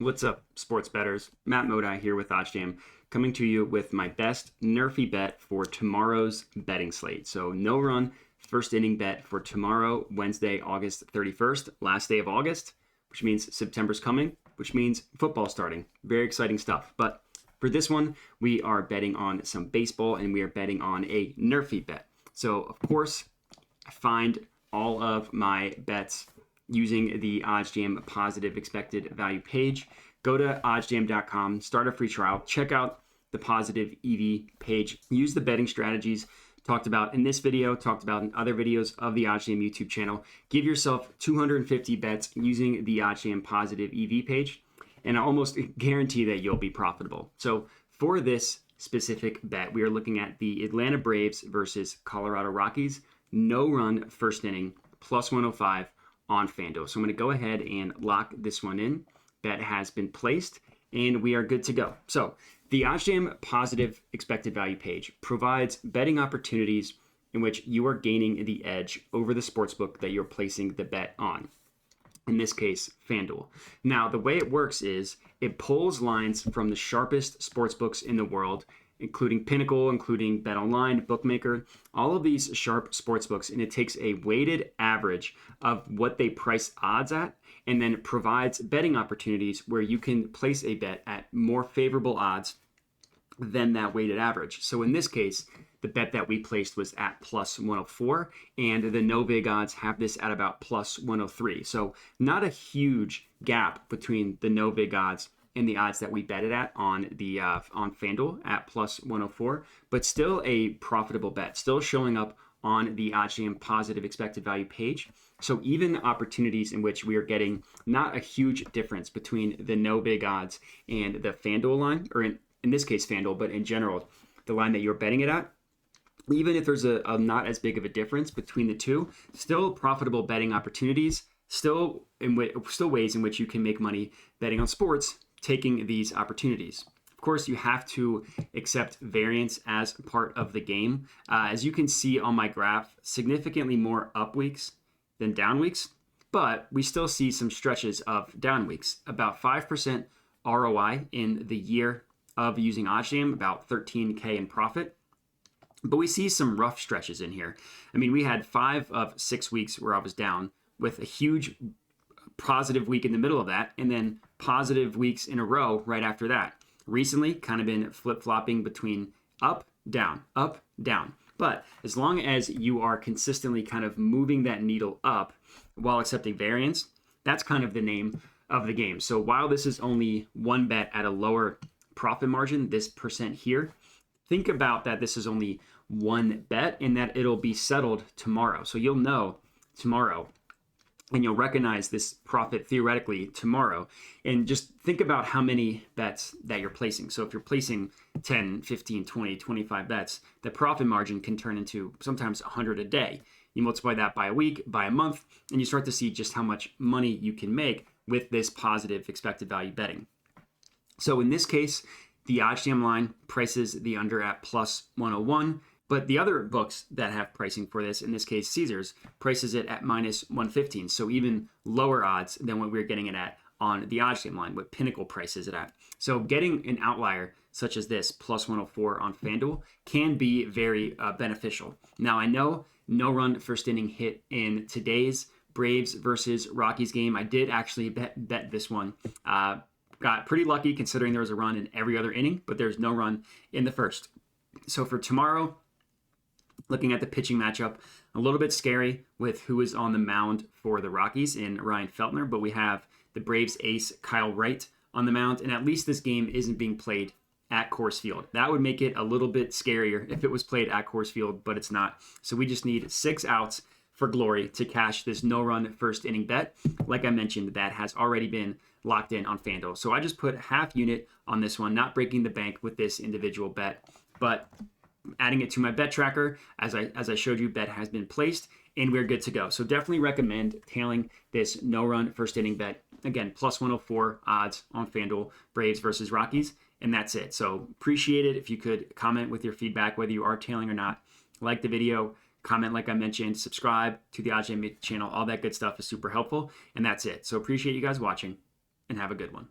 What's up, sports bettors? Matt Modi here with OddsJam, coming to you with my best NRFI bet for tomorrow's betting slate. So no run, first inning bet for tomorrow, Wednesday, August 31st, last day of August, which means September's coming, which means football starting. Very exciting stuff. But for this one, we are betting on some baseball and we are betting on a NRFI bet. So of course, I find all of my bets using the OddsJam Positive Expected Value page. Go to oddsjam.com, start a free trial, check out the Positive EV page, use the betting strategies talked about in this video, talked about in other videos of the OddsJam YouTube channel. Give yourself 250 bets using the OddsJam Positive EV page, and I almost guarantee that you'll be profitable. So for this specific bet, we are looking at the Atlanta Braves versus Colorado Rockies, no run first inning, plus 105 on FanDuel. So I'm going to go ahead and lock this one in. Bet has been placed and we are good to go. So the OddsJam Positive Expected Value page provides betting opportunities in which you are gaining the edge over the sportsbook that you're placing the bet on. In this case, FanDuel. Now, the way it works is it pulls lines from the sharpest sportsbooks in the world, including Pinnacle, including BetOnline, Bookmaker, all of these sharp sportsbooks, and it takes a weighted average of what they price odds at, and then provides betting opportunities where you can place a bet at more favorable odds than that weighted average. So in this case, the bet that we placed was at plus 104, and the no vig odds have this at about plus 103. So not a huge gap between the no vig odds and the odds that we bet it at on the on FanDuel at plus 104, but still a profitable bet, still showing up on the OddsJam Positive Expected Value page. So even opportunities in which we are getting not a huge difference between the no big odds and the FanDuel line, or in this case FanDuel, but in general, the line that you're betting it at, even if there's a not as big of a difference between the two, still profitable betting opportunities, still ways in which you can make money betting on sports, taking these opportunities. Of course, you have to accept variance as part of the game. As you can see on my graph, significantly more up weeks than down weeks, but we still see some stretches of down weeks. About 5% ROI in the year of using OddsJam, about 13K in profit. But we see some rough stretches in here. I mean, we had 5 of 6 weeks where I was down with a huge positive week in the middle of that, and then positive weeks in a row right after that. Recently, kind of been flip-flopping between up, down, up, down. But as long as you are consistently kind of moving that needle up while accepting variance, that's kind of the name of the game. So while this is only one bet at a lower profit margin, this percent here, think about that this is only one bet and that it'll be settled tomorrow. So you'll know tomorrow, and you'll recognize this profit theoretically tomorrow. And just think about how many bets that you're placing. So if you're placing 10, 15, 20, 25 bets, the profit margin can turn into sometimes 100 a day. You multiply that by a week, by a month, and you start to see just how much money you can make with this positive expected value betting. So in this case, the OddsJam line prices the under at plus 101. But the other books that have pricing for this, in this case Caesars, prices it at minus 115. So even lower odds than what we're getting it at on the OddsJam line, what Pinnacle prices it at. So getting an outlier such as this, plus 104 on FanDuel, can be very beneficial. Now I know no run first inning hit in today's Braves versus Rockies game. I did actually bet this one. Got pretty lucky considering there was a run in every other inning, but there's no run in the first. So for tomorrow, looking at the pitching matchup, a little bit scary with who is on the mound for the Rockies in Ryan Feltner, but we have the Braves ace Kyle Wright on the mound, and at least this game isn't being played at Coors Field. That would make it a little bit scarier if it was played at Coors Field, but it's not. So we just need 6 outs for glory to cash this no-run first inning bet. Like I mentioned, that has already been locked in on FanDuel. So I just put half unit on this one, not breaking the bank with this individual bet, but adding it to my bet tracker. As I showed you, bet has been placed and we're good to go. So definitely recommend tailing this no run first inning bet. Again, plus 104 odds on FanDuel, Braves versus Rockies. And that's it. So appreciate it if you could comment with your feedback, whether you are tailing or not. Like the video, comment like I mentioned, subscribe to the OddsJam channel. All that good stuff is super helpful. And that's it. So appreciate you guys watching and have a good one.